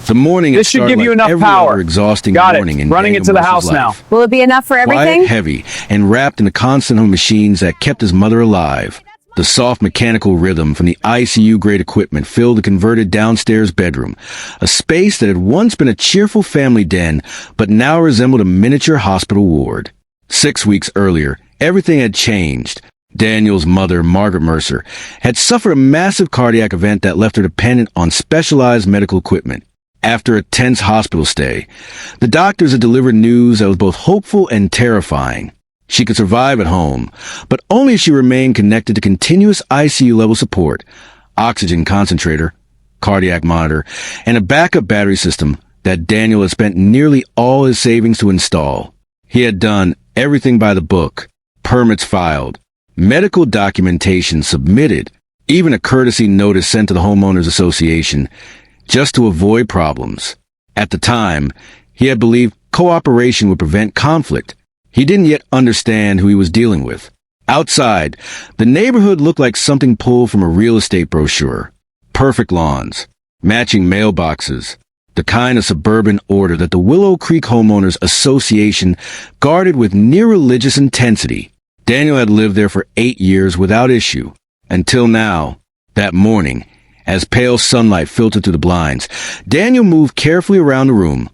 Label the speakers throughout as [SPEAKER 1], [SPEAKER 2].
[SPEAKER 1] The morning
[SPEAKER 2] This should give you enough
[SPEAKER 1] every
[SPEAKER 2] power.
[SPEAKER 1] other exhausting
[SPEAKER 2] Got it.
[SPEAKER 1] morning in
[SPEAKER 2] Running
[SPEAKER 1] Daniel
[SPEAKER 2] into the
[SPEAKER 1] Mercer's
[SPEAKER 2] house now.
[SPEAKER 1] life.
[SPEAKER 3] Will it be enough for everything?
[SPEAKER 1] Quiet, heavy, and wrapped in a constant of machines that kept his mother alive. The soft mechanical rhythm from the ICU-grade equipment filled the converted downstairs bedroom, a space that had once been a cheerful family den, but now resembled a miniature hospital ward. 6 weeks earlier, everything had changed. Daniel's mother, Margaret Mercer, had suffered a massive cardiac event that left her dependent on specialized medical equipment. After a tense hospital stay, the doctors had delivered news that was both hopeful and terrifying. She could survive at home, but only if she remained connected to continuous ICU-level support, oxygen concentrator, cardiac monitor, and a backup battery system that Daniel had spent nearly all his savings to install. He had done everything by the book, permits filed, medical documentation submitted, even a courtesy notice sent to the Homeowners Association, just to avoid problems. At the time, he had believed cooperation would prevent conflict. He didn't yet understand who he was dealing with. Outside, the neighborhood looked like something pulled from a real estate brochure. Perfect lawns, matching mailboxes, the kind of suburban order that the Willow Creek Homeowners Association guarded with near-religious intensity. Daniel had lived there for 8 years without issue, until now. That morning, as pale sunlight filtered through the blinds, Daniel moved carefully around the room,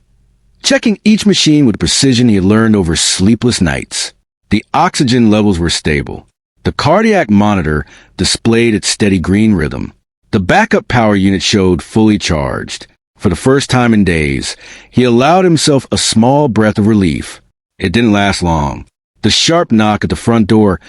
[SPEAKER 1] checking each machine with the precision he had learned over sleepless nights. The oxygen levels were stable. The cardiac monitor displayed its steady green rhythm. The backup power unit showed fully charged. For the first time in days, he allowed himself a small breath of relief. It didn't last long. The sharp knock at the front door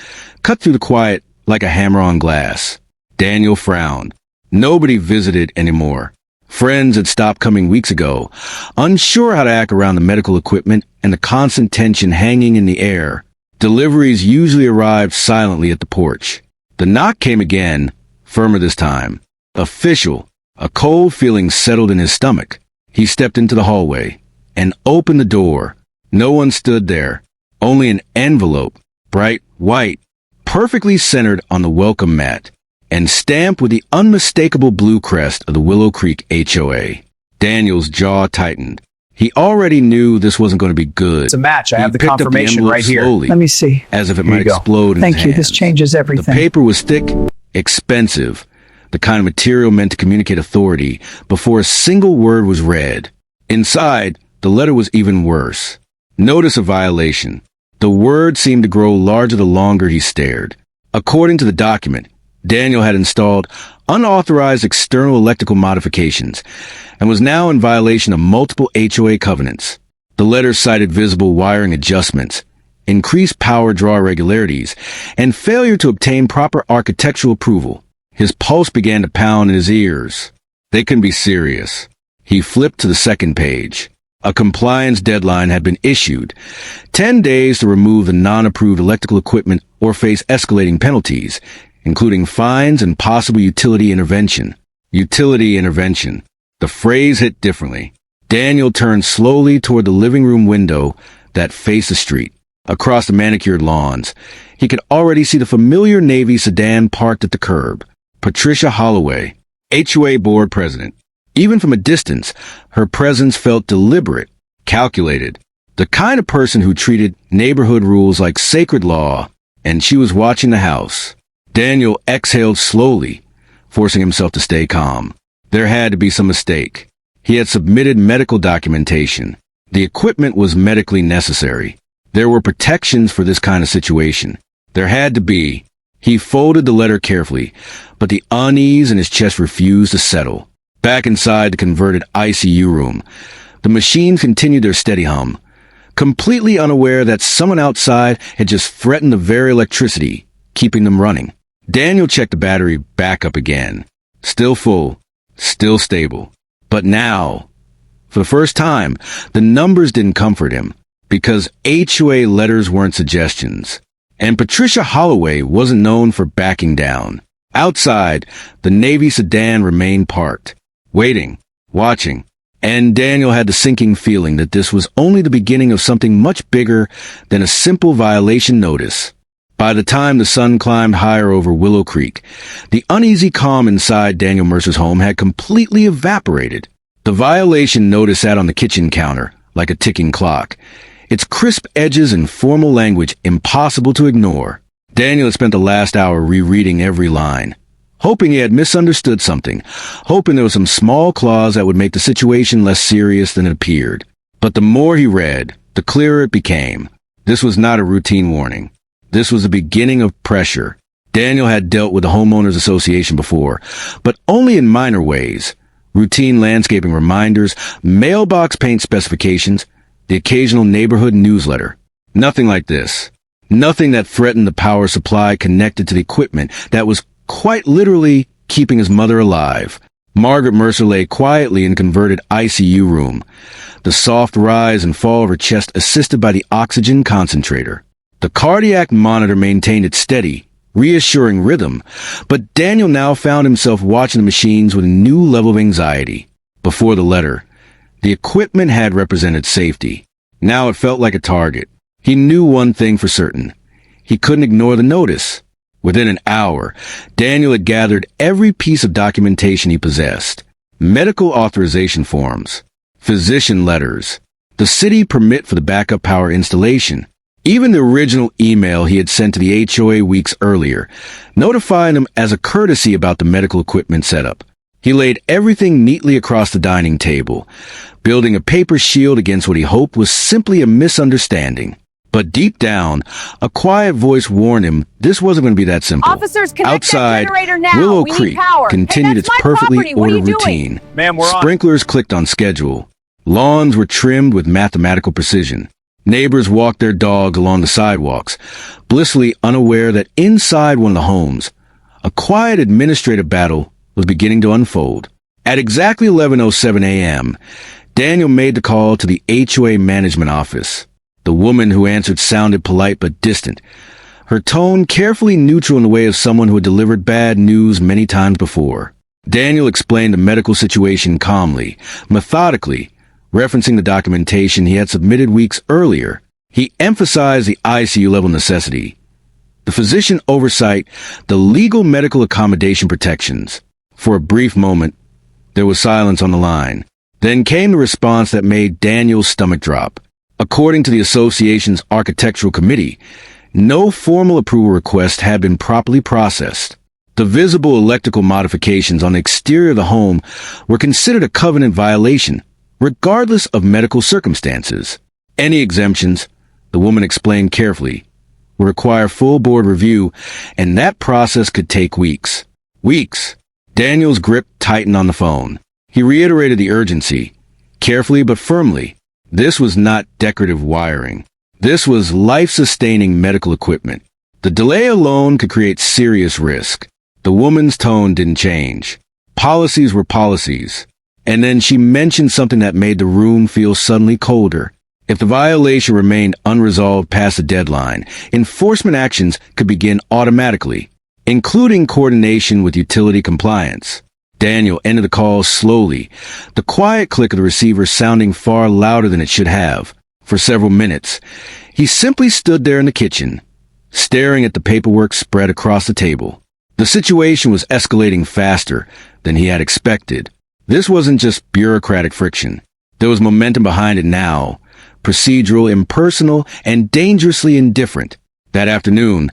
[SPEAKER 1] cut through the quiet like a hammer on glass. Daniel frowned. Nobody visited anymore. Friends had stopped coming weeks ago, unsure how to act around the medical equipment and the constant tension hanging in the air. Deliveries usually arrived silently at the porch. The knock came again, firmer this time. Official. A cold feeling settled in his stomach. He stepped into the hallway and opened the door. No one stood there. Only an envelope, bright white, perfectly centered on the welcome mat, and stamped with the unmistakable blue crest of the Willow Creek HOA. Daniel's jaw tightened. He already knew this wasn't going to be good.
[SPEAKER 2] It's a match. I have the
[SPEAKER 1] He picked up
[SPEAKER 2] confirmation
[SPEAKER 1] envelope
[SPEAKER 2] right here.
[SPEAKER 1] slowly,
[SPEAKER 4] Let me see.
[SPEAKER 1] as if it
[SPEAKER 2] Here
[SPEAKER 1] might
[SPEAKER 2] you go.
[SPEAKER 1] explode in
[SPEAKER 4] Thank
[SPEAKER 1] his
[SPEAKER 4] you. This
[SPEAKER 1] hands.
[SPEAKER 4] changes
[SPEAKER 1] The
[SPEAKER 4] everything.
[SPEAKER 1] paper was thick, expensive, the kind of material meant to communicate authority before a single word was read. Inside, the letter was even worse. Notice of violation. The word seemed to grow larger the longer he stared. According to the document, Daniel had installed unauthorized external electrical modifications and was now in violation of multiple HOA covenants. The letter cited visible wiring adjustments, increased power draw irregularities, and failure to obtain proper architectural approval. His pulse began to pound in his ears. They couldn't be serious. He flipped to the second page. A compliance deadline had been issued. 10 days to remove the non-approved electrical equipment or face escalating penalties, including fines and possible utility intervention. Utility intervention. The phrase hit differently. Daniel turned slowly toward the living room window that faced the street. Across the manicured lawns, he could already see the familiar Navy sedan parked at the curb. Patricia Holloway, HOA board president. Even from a distance, her presence felt deliberate, calculated, the kind of person who treated neighborhood rules like sacred law, and she was watching the house. Daniel exhaled slowly, forcing himself to stay calm. There had to be some mistake. He had submitted medical documentation. The equipment was medically necessary. There were protections for this kind of situation. There had to be. He folded the letter carefully, but the unease in his chest refused to settle. Back inside the converted ICU room, the machines continued their steady hum, completely unaware that someone outside had just threatened the very electricity, keeping them running. Daniel checked the battery back up again. Still full, still stable. But now, for the first time, the numbers didn't comfort him, because HOA letters weren't suggestions. And Patricia Holloway wasn't known for backing down. Outside, the Navy sedan remained parked, waiting, watching, and Daniel had the sinking feeling that this was only the beginning of something much bigger than a simple violation notice. By the time the sun climbed higher over Willow Creek, the uneasy calm inside Daniel Mercer's home had completely evaporated. The violation notice sat on the kitchen counter, like a ticking clock, its crisp edges and formal language impossible to ignore. Daniel had spent the last hour rereading every line, hoping he had misunderstood something, hoping there was some small clause that would make the situation less serious than it appeared. But the more he read, the clearer it became. This was not a routine warning. This was the beginning of pressure. Daniel had dealt with the Homeowners Association before, but only in minor ways. Routine landscaping reminders, mailbox paint specifications, the occasional neighborhood newsletter. Nothing like this. Nothing that threatened the power supply connected to the equipment that was quite literally keeping his mother alive. Margaret Mercer lay quietly in a converted ICU room, the soft rise and fall of her chest assisted by the oxygen concentrator. The cardiac monitor maintained its steady, reassuring rhythm, but Daniel now found himself watching the machines with a new level of anxiety. Before the letter, the equipment had represented safety. Now it felt like a target. He knew one thing for certain. He couldn't ignore the notice. Within an hour, Daniel had gathered every piece of documentation he possessed. Medical authorization forms, physician letters, the city permit for the backup power installation, even the original email he had sent to the HOA weeks earlier, notifying them as a courtesy about the medical equipment setup. He laid everything neatly across the dining table, building a paper shield against what he hoped was simply a misunderstanding. But deep down, a quiet voice warned him this wasn't going to be that simple.
[SPEAKER 2] Officers, connect
[SPEAKER 1] outside,
[SPEAKER 2] that generator now.
[SPEAKER 1] Willow
[SPEAKER 2] We need
[SPEAKER 1] Creek
[SPEAKER 2] power.
[SPEAKER 1] continued
[SPEAKER 2] Hey,
[SPEAKER 1] its
[SPEAKER 2] that's my
[SPEAKER 1] perfectly
[SPEAKER 2] property. What are
[SPEAKER 1] ordered
[SPEAKER 2] you doing?
[SPEAKER 1] routine.
[SPEAKER 3] Ma'am, we're on.
[SPEAKER 1] Sprinklers clicked on schedule. Lawns were trimmed with mathematical precision. Neighbors walked their dogs along the sidewalks, blissfully unaware that inside one of the homes, a quiet administrative battle was beginning to unfold. At exactly 11:07 a.m., Daniel made the call to the HOA management office. The woman who answered sounded polite but distant, her tone carefully neutral in the way of someone who had delivered bad news many times before. Daniel explained the medical situation calmly, methodically, referencing the documentation he had submitted weeks earlier. He emphasized the ICU-level necessity, the physician oversight, the legal medical accommodation protections. For a brief moment, there was silence on the line. Then came the response that made Daniel's stomach drop. According to the association's architectural committee, no formal approval request had been properly processed. The visible electrical modifications on the exterior of the home were considered a covenant violation, regardless of medical circumstances. Any exemptions, the woman explained carefully, would require full board review, and that process could take weeks. Weeks. Daniel's grip tightened on the phone. He reiterated the urgency, carefully but firmly. This was not decorative wiring. This was life-sustaining medical equipment. The delay alone could create serious risk. The woman's tone didn't change. Policies were policies. And then she mentioned something that made the room feel suddenly colder. If the violation remained unresolved past the deadline, enforcement actions could begin automatically, including coordination with utility compliance. Daniel ended the call slowly, the quiet click of the receiver sounding far louder than it should have. For several minutes, he simply stood there in the kitchen, staring at the paperwork spread across the table. The situation was escalating faster than he had expected. This wasn't just bureaucratic friction. There was momentum behind it now, procedural, impersonal, and dangerously indifferent. That afternoon,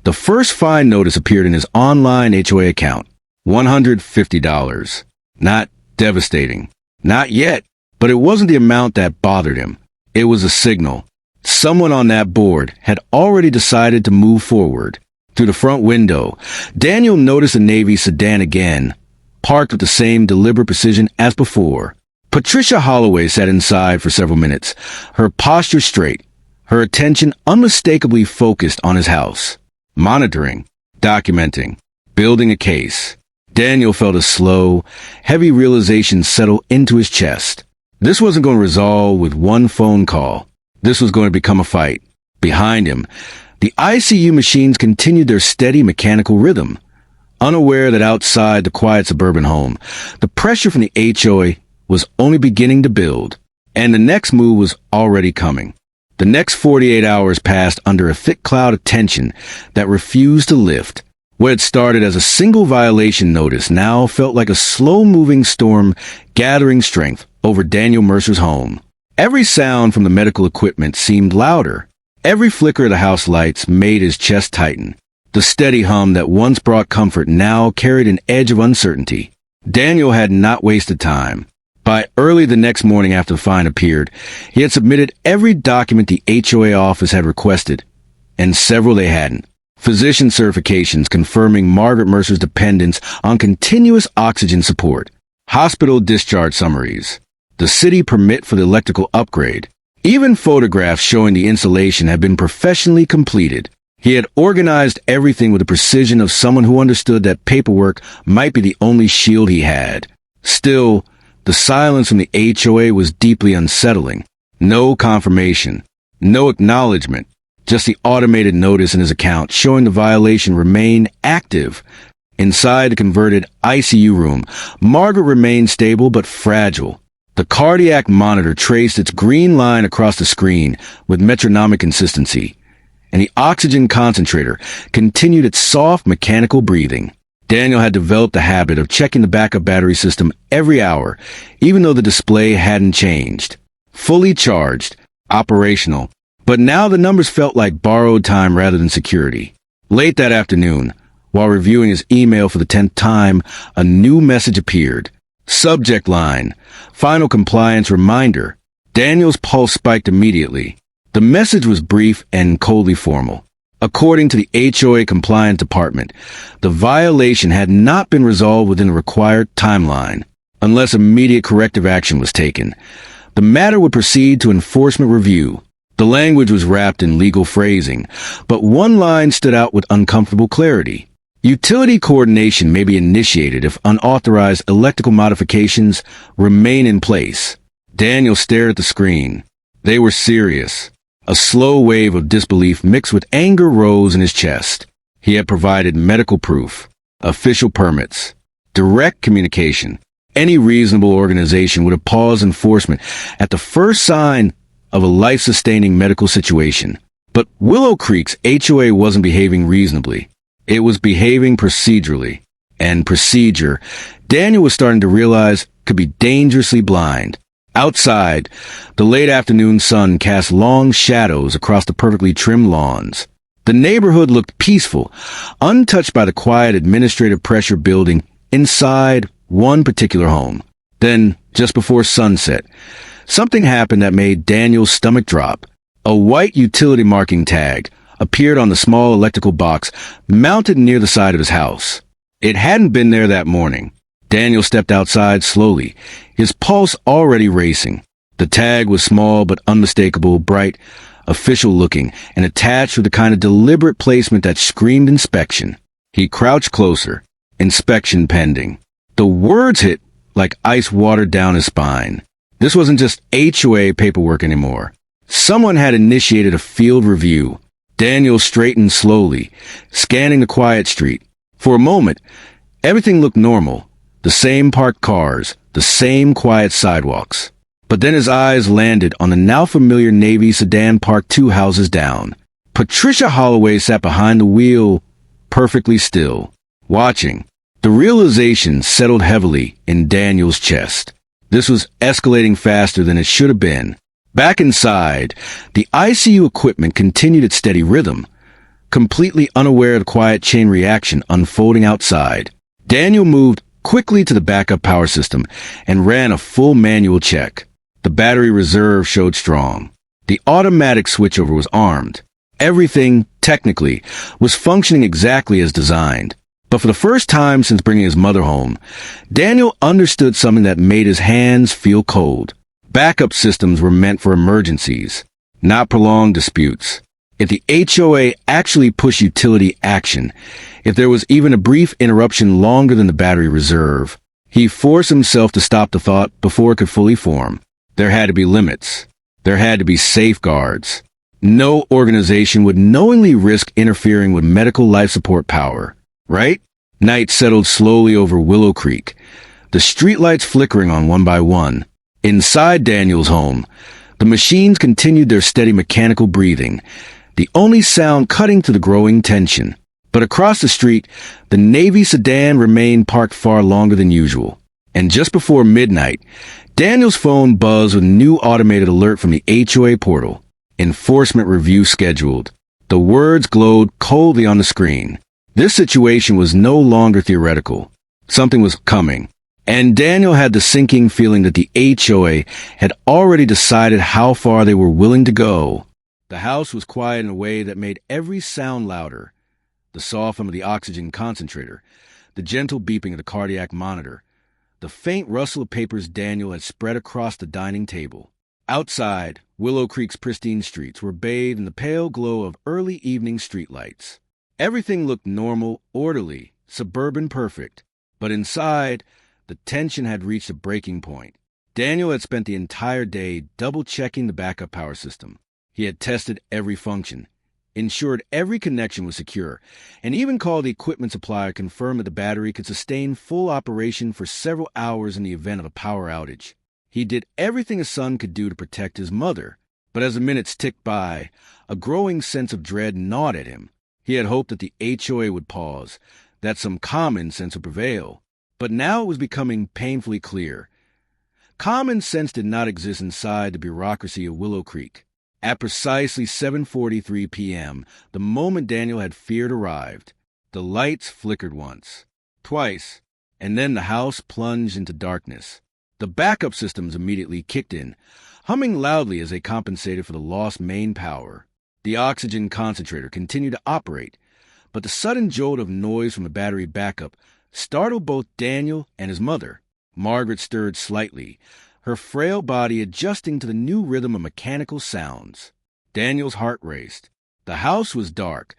[SPEAKER 1] the first fine notice appeared in his online HOA account. $150. Not devastating. Not yet. But it wasn't the amount that bothered him. It was a signal. Someone on that board had already decided to move forward. Through the front window, Daniel noticed a Navy sedan again, parked with the same deliberate precision as before. Patricia Holloway sat inside for several minutes, her posture straight, her attention unmistakably focused on his house. Monitoring, documenting, building a case. Daniel felt a slow, heavy realization settle into his chest. This wasn't going to resolve with one phone call. This was going to become a fight. Behind him, the ICU machines continued their steady mechanical rhythm. Unaware that outside the quiet suburban home, the pressure from the HOA was only beginning to build, and the next move was already coming. The next 48 hours passed under a thick cloud of tension that refused to lift. What had started as a single violation notice now felt like a slow-moving storm gathering strength over Daniel Mercer's home. Every sound from the medical equipment seemed louder. Every flicker of the house lights made his chest tighten. The steady hum that once brought comfort now carried an edge of uncertainty. Daniel had not wasted time. By early the next morning after the fine appeared, he had submitted every document the HOA office had requested, and several they hadn't. Physician certifications confirming Margaret Mercer's dependence on continuous oxygen support, hospital discharge summaries, the city permit for the electrical upgrade, even photographs showing the installation had been professionally completed. He had organized everything with the precision of someone who understood that paperwork might be the only shield he had. Still, the silence from the HOA was deeply unsettling. No confirmation, no acknowledgement. Just the automated notice in his account showing the violation remained active. Inside the converted ICU room, Margaret remained stable but fragile. The cardiac monitor traced its green line across the screen with metronomic consistency, and the oxygen concentrator continued its soft mechanical breathing. Daniel had developed a habit of checking the backup battery system every hour, even though the display hadn't changed. Fully charged, operational. But now the numbers felt like borrowed time rather than security. Late that afternoon, while reviewing his email for the 10th time, a new message appeared. Subject line, final compliance reminder. Daniel's pulse spiked immediately. The message was brief and coldly formal. According to the HOA compliance department, the violation had not been resolved within the required timeline. Unless immediate corrective action was taken, the matter would proceed to enforcement review. The language was wrapped in legal phrasing, but one line stood out with uncomfortable clarity. Utility coordination may be initiated if unauthorized electrical modifications remain in place. Daniel stared at the screen. They were serious. A slow wave of disbelief mixed with anger rose in his chest. He had provided medical proof, official permits, direct communication. Any reasonable organization would have paused enforcement at the first sign of a life-sustaining medical situation. But Willow Creek's HOA wasn't behaving reasonably. It was behaving procedurally. And procedure, Daniel was starting to realize, could be dangerously blind. Outside, the late afternoon sun cast long shadows across the perfectly trimmed lawns. The neighborhood looked peaceful, untouched by the quiet administrative pressure building inside one particular home. Then, just before sunset, something happened that made Daniel's stomach drop. A white utility marking tag appeared on the small electrical box mounted near the side of his house. It hadn't been there that morning. Daniel stepped outside slowly, his pulse already racing. The tag was small but unmistakable, bright, official-looking, and attached with the kind of deliberate placement that screamed inspection. He crouched closer. Inspection pending. The words hit like ice water down his spine. This wasn't just HOA paperwork anymore. Someone had initiated a field review. Daniel straightened slowly, scanning the quiet street. For a moment, everything looked normal. The same parked cars, the same quiet sidewalks. But then his eyes landed on the now familiar Navy sedan parked 2 houses down. Patricia Holloway sat behind the wheel, perfectly still, watching. The realization settled heavily in Daniel's chest. This was escalating faster than it should have been. Back inside, the ICU equipment continued its steady rhythm, completely unaware of the quiet chain reaction unfolding outside. Daniel moved quickly to the backup power system and ran a full manual check. The battery reserve showed strong. The automatic switchover was armed. Everything, technically, was functioning exactly as designed. But for the first time since bringing his mother home, Daniel understood something that made his hands feel cold. Backup systems were meant for emergencies, not prolonged disputes. If the HOA actually pushed utility action, if there was even a brief interruption longer than the battery reserve, he forced himself to stop the thought before it could fully form. There had to be limits. There had to be safeguards. No organization would knowingly risk interfering with medical life support power, right? Night settled slowly over Willow Creek, the streetlights flickering on one by one. Inside Daniel's home, the machines continued their steady mechanical breathing, the only sound cutting through the growing tension. But across the street, the Navy sedan remained parked far longer than usual. And just before midnight, Daniel's phone buzzed with a new automated alert from the HOA portal. Enforcement review scheduled. The words glowed coldly on the screen. This situation was no longer theoretical. Something was coming. And Daniel had the sinking feeling that the HOA had already decided how far they were willing to go. The house was quiet in a way that made every sound louder. The soft hum of the oxygen concentrator, the gentle beeping of the cardiac monitor, the faint rustle of papers Daniel had spread across the dining table. Outside, Willow Creek's pristine streets were bathed in the pale glow of early evening streetlights. Everything looked normal, orderly, suburban perfect. But inside, the tension had reached a breaking point. Daniel had spent the entire day double-checking the backup power system. He had tested every function, ensured every connection was secure, and even called the equipment supplier to confirm that the battery could sustain full operation for several hours in the event of a power outage. He did everything a son could do to protect his mother, but as the minutes ticked by, a growing sense of dread gnawed at him. He had hoped that the HOA would pause, that some common sense would prevail, but now it was becoming painfully clear. Common sense did not exist inside the bureaucracy of Willow Creek. At precisely 7:43 p.m., the moment Daniel had feared arrived. The lights flickered once, twice, and then the house plunged into darkness. The backup systems immediately kicked in, humming loudly as they compensated for the lost main power. The oxygen concentrator continued to operate, but the sudden jolt of noise from the battery backup startled both Daniel and his mother. Margaret stirred slightly, her frail body adjusting to the new rhythm of mechanical sounds. Daniel's heart raced. The house was dark,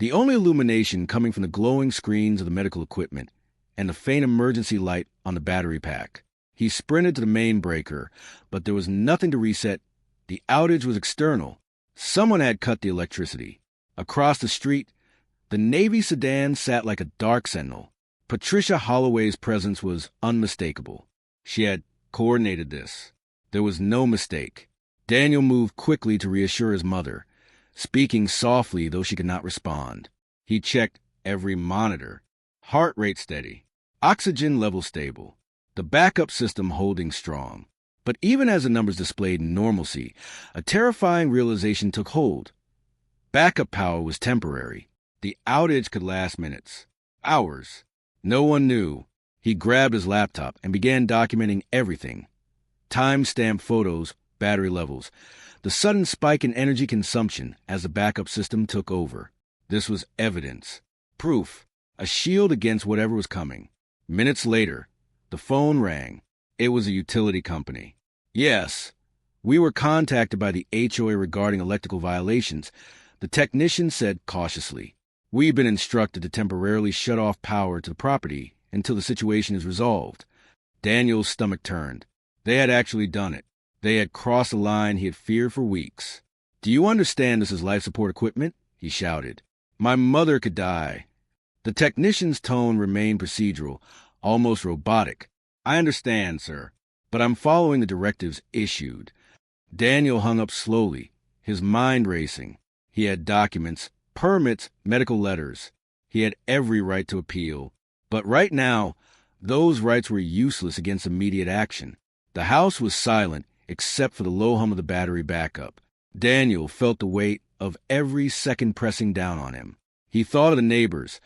[SPEAKER 1] the only illumination coming from the glowing screens of the medical equipment and the faint emergency light on the battery pack. He sprinted to the main breaker, but there was nothing to reset. The outage was external. Someone had cut the electricity. Across the street, the Navy sedan sat like a dark sentinel. Patricia Holloway's presence was unmistakable. She had coordinated this. There was no mistake. Daniel moved quickly to reassure his mother, speaking softly though she could not respond. He checked every monitor. Heart rate steady. Oxygen level stable. The backup system holding strong. But even as the numbers displayed normalcy, a terrifying realization took hold. Backup power was temporary. The outage could last minutes, hours. No one knew. He grabbed his laptop and began documenting everything. Time-stamped photos, battery levels, the sudden spike in energy consumption as the backup system took over. This was evidence, proof, a shield against whatever was coming. Minutes later, the phone rang. It was a utility company. Yes, we were contacted by the HOA regarding electrical violations, the technician said cautiously. We've been instructed to temporarily shut off power to the property until the situation is resolved. Daniel's stomach turned. They had actually done it. They had crossed a line he had feared for weeks. "Do you understand this is life support equipment?" he shouted. "My mother could die." The technician's tone remained procedural, almost robotic. "I understand, sir, but I'm following the directives issued." Daniel hung up slowly, his mind racing. He had documents, permits, medical letters. He had every right to appeal. But right now, those rights were useless against immediate action. The house was silent, except for the low hum of the battery backup. Daniel felt the weight of every second pressing down on him. He thought of the neighbors,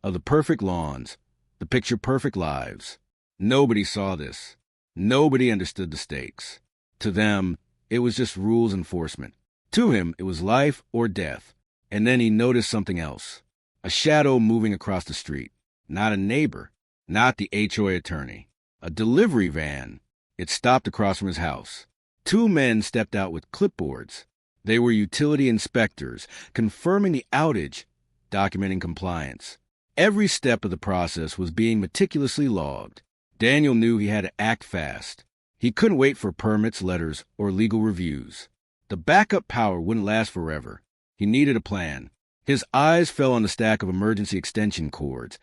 [SPEAKER 1] of the perfect lawns, the picture-perfect lives. Nobody saw this. Nobody understood the stakes. To them, it was just rules enforcement. To him, it was life or death. And then he noticed something else. A shadow moving across the street. Not a neighbor. Not the HOA attorney. A delivery van. It stopped across from his house. Two men stepped out with clipboards. They were utility inspectors, confirming the outage, documenting compliance. Every step of the process was being meticulously logged. Daniel knew he had to act fast. He couldn't wait for permits, letters, or legal reviews. The backup power wouldn't last forever. He needed a plan. His eyes fell on the stack of emergency extension cords,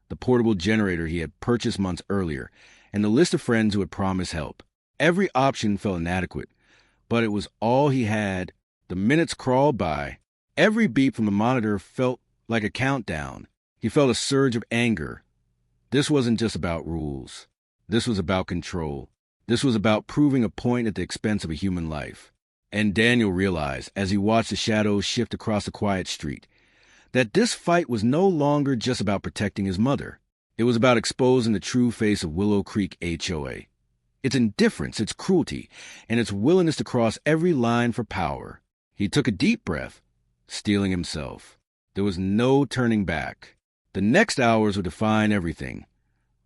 [SPEAKER 1] the portable generator he had purchased months earlier, and the list of friends who had promised help. Every option felt inadequate, but it was all he had. The minutes crawled by. Every beep from the monitor felt like a countdown. He felt a surge of anger. This wasn't just about rules. This was about control. This was about proving a point at the expense of a human life. And Daniel realized, as he watched the shadows shift across the quiet street, that this fight was no longer just about protecting his mother. It was about exposing the true face of Willow Creek HOA. Its indifference, its cruelty, and its willingness to cross every line for power. He took a deep breath, steeling himself. There was no turning back. The next hours would define everything.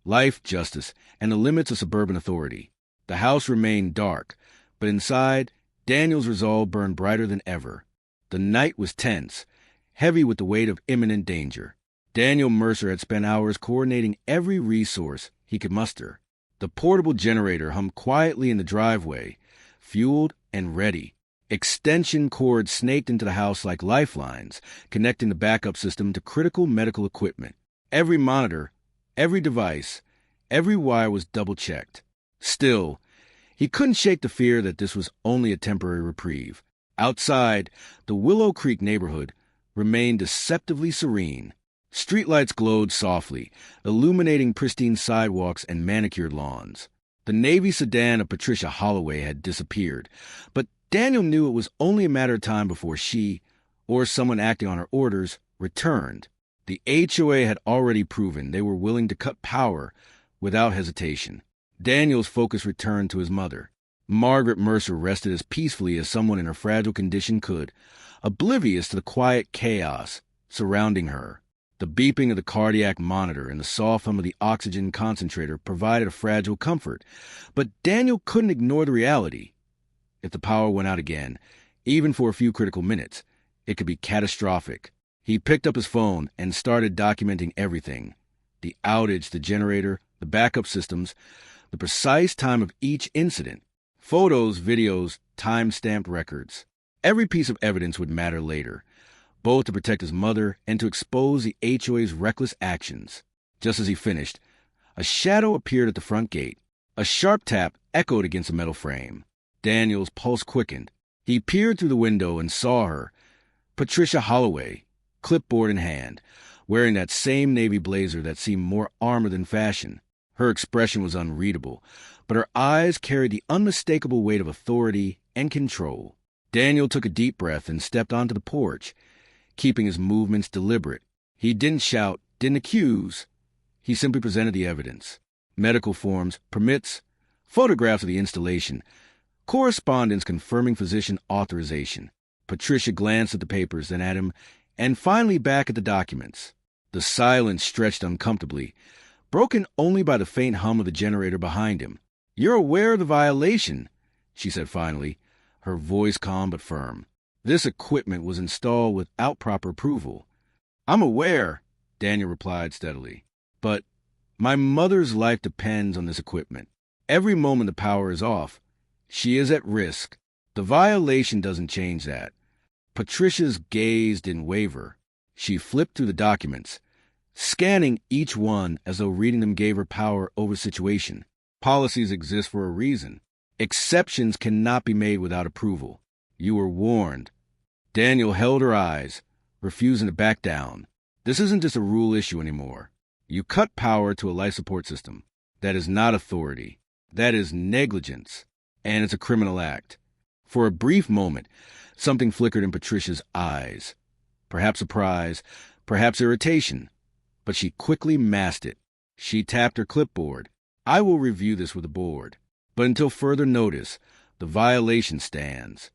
[SPEAKER 1] Life, justice, and the limits of suburban authority. The house remained dark, but inside, Daniel's resolve burned brighter than ever. The night was tense, heavy with the weight of imminent danger. Daniel Mercer had spent hours coordinating every resource he could muster. The portable generator hummed quietly in the driveway, fueled and ready. Extension cords snaked into the house like lifelines, connecting the backup system to critical medical equipment. Every monitor, every device, every wire was double-checked. Still, he couldn't shake the fear that this was only a temporary reprieve. Outside, the Willow Creek neighborhood remained deceptively serene. Streetlights glowed softly, illuminating pristine sidewalks and manicured lawns. The Navy sedan of Patricia Holloway had disappeared, but Daniel knew it was only a matter of time before she, or someone acting on her orders, returned. The HOA had already proven they were willing to cut power without hesitation. Daniel's focus returned to his mother. Margaret Mercer rested as peacefully as someone in her fragile condition could, oblivious to the quiet chaos surrounding her. The beeping of the cardiac monitor and the soft hum of the oxygen concentrator provided a fragile comfort, but Daniel couldn't ignore the reality. If the power went out again, even for a few critical minutes, it could be catastrophic. He picked up his phone and started documenting everything. The outage, the generator, the backup systems, the precise time of each incident. Photos, videos, time-stamped records. Every piece of evidence would matter later, both to protect his mother and to expose the HOA's reckless actions. Just as he finished, a shadow appeared at the front gate. A sharp tap echoed against the metal frame. Daniel's pulse quickened. He peered through the window and saw her, Patricia Holloway, clipboard in hand, wearing that same navy blazer that seemed more armor than fashion. Her expression was unreadable, but her eyes carried the unmistakable weight of authority and control. Daniel took a deep breath and stepped onto the porch, keeping his movements deliberate. He didn't shout, didn't accuse. He simply presented the evidence. Medical forms, permits, photographs of the installation, correspondence confirming physician authorization. Patricia glanced at the papers, then at him, and finally back at the documents. The silence stretched uncomfortably, broken only by the faint hum of the generator behind him. "You're aware of the violation," she said finally, her voice calm but firm. "This equipment was installed without proper approval." "I'm aware," Daniel replied steadily. "But my mother's life depends on this equipment. Every moment the power is off, she is at risk. The violation doesn't change that." Patricia's gaze didn't waver. She flipped through the documents, scanning each one as though reading them gave her power over the situation. Policies exist for a reason. Exceptions cannot be made without approval. You were warned. Daniel held her eyes, refusing to back down. This isn't just a rule issue anymore. You cut power to a life support system. That is not authority. That is negligence. And it's a criminal act. For a brief moment, something flickered in Patricia's eyes. Perhaps surprise, perhaps irritation. But she quickly masked it. She tapped her clipboard. "I will review this with the board. But until further notice, the violation stands."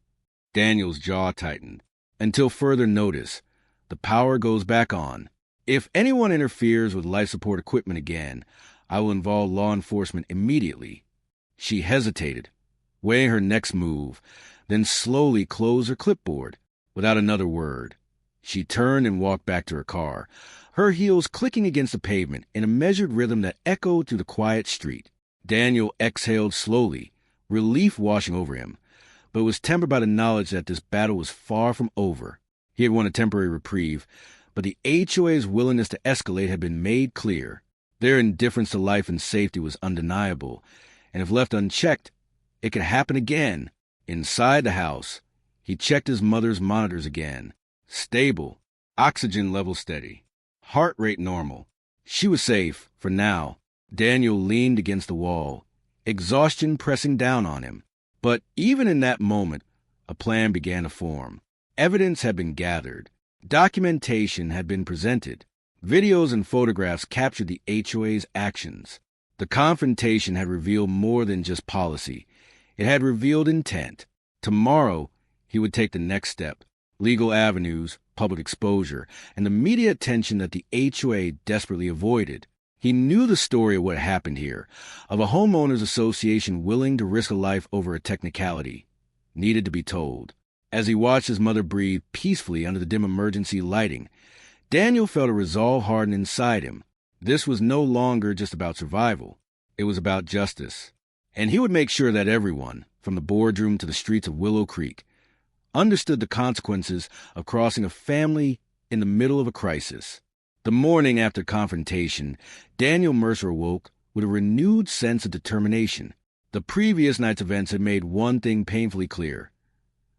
[SPEAKER 1] Daniel's jaw tightened. "Until further notice, the power goes back on. If anyone interferes with life support equipment again, I will involve law enforcement immediately." She hesitated, weighing her next move, then slowly closed her clipboard without another word. She turned and walked back to her car, her heels clicking against the pavement in a measured rhythm that echoed through the quiet street. Daniel exhaled slowly, relief washing over him, but was tempered by the knowledge that this battle was far from over. He had won a temporary reprieve, but the HOA's willingness to escalate had been made clear. Their indifference to life and safety was undeniable, and if left unchecked, it could happen again. Inside the house, he checked his mother's monitors again. Stable. Oxygen level steady. Heart rate normal. She was safe, for now. Daniel leaned against the wall, exhaustion pressing down on him. But even in that moment, a plan began to form. Evidence had been gathered. Documentation had been presented. Videos and photographs captured the HOA's actions. The confrontation had revealed more than just policy. It had revealed intent. Tomorrow, he would take the next step. Legal avenues, public exposure, and the media attention that the HOA desperately avoided. He knew the story of what happened here, of a homeowners association willing to risk a life over a technicality. Needed to be told. As he watched his mother breathe peacefully under the dim emergency lighting, Daniel felt a resolve harden inside him. This was no longer just about survival. It was about justice. And he would make sure that everyone, from the boardroom to the streets of Willow Creek, understood the consequences of crossing a family in the middle of a crisis. The morning after confrontation, Daniel Mercer awoke with a renewed sense of determination. The previous night's events had made one thing painfully clear.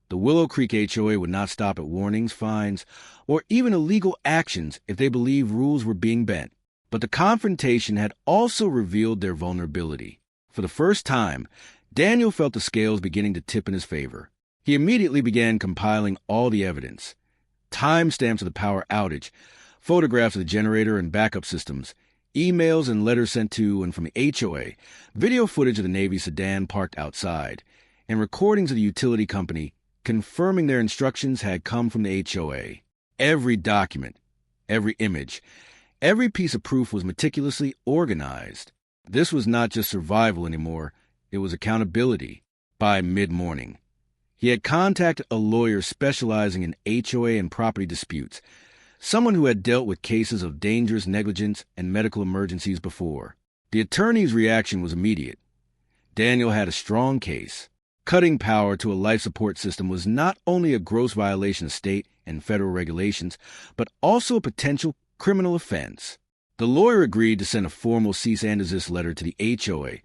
[SPEAKER 1] The Willow Creek HOA would not stop at warnings, fines, or even illegal actions if they believed rules were being bent. But the confrontation had also revealed their vulnerability. For the first time, Daniel felt the scales beginning to tip in his favor. He immediately began compiling all the evidence. Timestamps of the power outage, photographs of the generator and backup systems, emails and letters sent to and from the HOA, video footage of the Navy sedan parked outside, and recordings of the utility company confirming their instructions had come from the HOA. Every document, every image, every piece of proof was meticulously organized. This was not just survival anymore, it was accountability. By mid-morning, he had contacted a lawyer specializing in HOA and property disputes, someone who had dealt with cases of dangerous negligence and medical emergencies before. The attorney's reaction was immediate. Daniel had a strong case. Cutting power to a life support system was not only a gross violation of state and federal regulations, but also a potential criminal offense. The lawyer agreed to send a formal cease and desist letter to the HOA,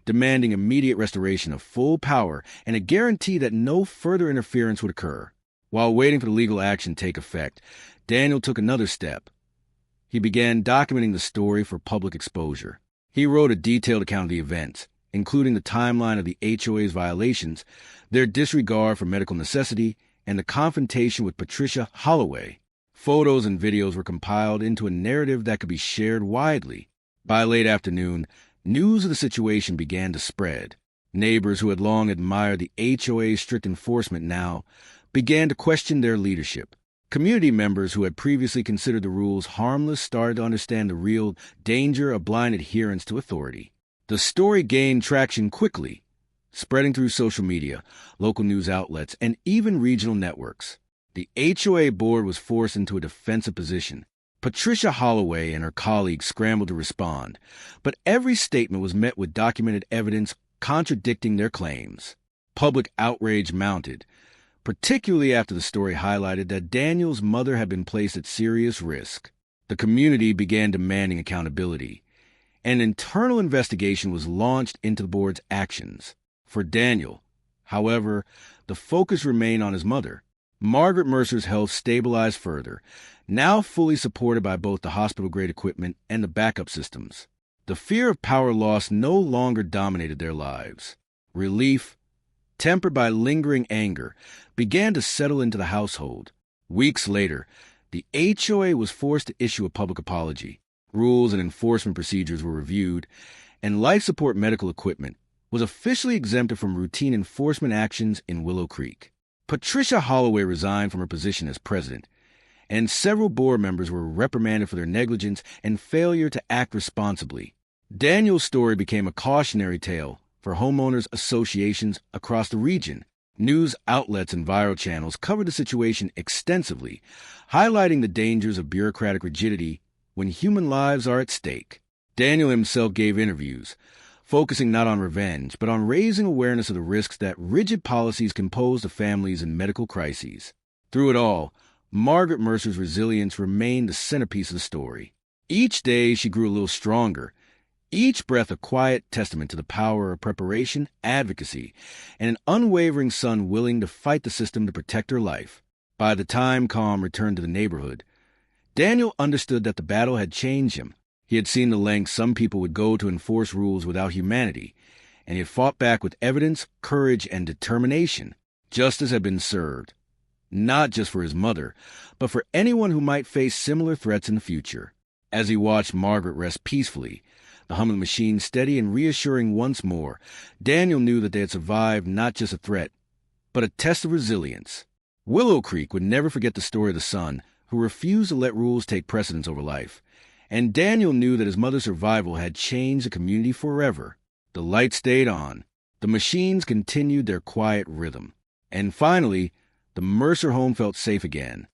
[SPEAKER 1] demanding immediate restoration of full power and a guarantee that no further interference would occur. While waiting for the legal action to take effect, Daniel took another step. He began documenting the story for public exposure. He wrote a detailed account of the events, including the timeline of the HOA's violations, their disregard for medical necessity, and the confrontation with Patricia Holloway. Photos and videos were compiled into a narrative that could be shared widely. By late afternoon, news of the situation began to spread. Neighbors who had long admired the HOA's strict enforcement now began to question their leadership. Community members who had previously considered the rules harmless started to understand the real danger of blind adherence to authority. The story gained traction quickly, spreading through social media, local news outlets, and even regional networks. The HOA board was forced into a defensive position. Patricia Holloway and her colleagues scrambled to respond, but every statement was met with documented evidence contradicting their claims. Public outrage mounted, particularly after the story highlighted that Daniel's mother had been placed at serious risk. The community began demanding accountability. An internal investigation was launched into the board's actions. For Daniel, however, the focus remained on his mother. Margaret Mercer's health stabilized further, now fully supported by both the hospital-grade equipment and the backup systems. The fear of power loss no longer dominated their lives. Relief, tempered by lingering anger, began to settle into the household. Weeks later, the HOA was forced to issue a public apology. Rules and enforcement procedures were reviewed, and life support medical equipment was officially exempted from routine enforcement actions in Willow Creek. Patricia Holloway resigned from her position as president, and several board members were reprimanded for their negligence and failure to act responsibly. Daniel's story became a cautionary tale for homeowners associations across the region. News outlets and viral channels covered the situation extensively, highlighting the dangers of bureaucratic rigidity when human lives are at stake. Daniel himself gave interviews, focusing not on revenge, but on raising awareness of the risks that rigid policies can pose to families in medical crises. Through it all, Margaret Mercer's resilience remained the centerpiece of the story. Each day she grew a little stronger, each breath a quiet testament to the power of preparation, advocacy, and an unwavering son willing to fight the system to protect her life. By the time calm returned to the neighborhood, Daniel understood that the battle had changed him. He had seen the lengths some people would go to enforce rules without humanity, and he had fought back with evidence, courage, and determination. Justice had been served, not just for his mother, but for anyone who might face similar threats in the future. As he watched Margaret rest peacefully, the hum of the machine steady and reassuring once more, Daniel knew that they had survived not just a threat, but a test of resilience. Willow Creek would never forget the story of the son who refused to let rules take precedence over life, and Daniel knew that his mother's survival had changed the community forever. The lights stayed on, the machines continued their quiet rhythm, and finally, the Mercer home felt safe again.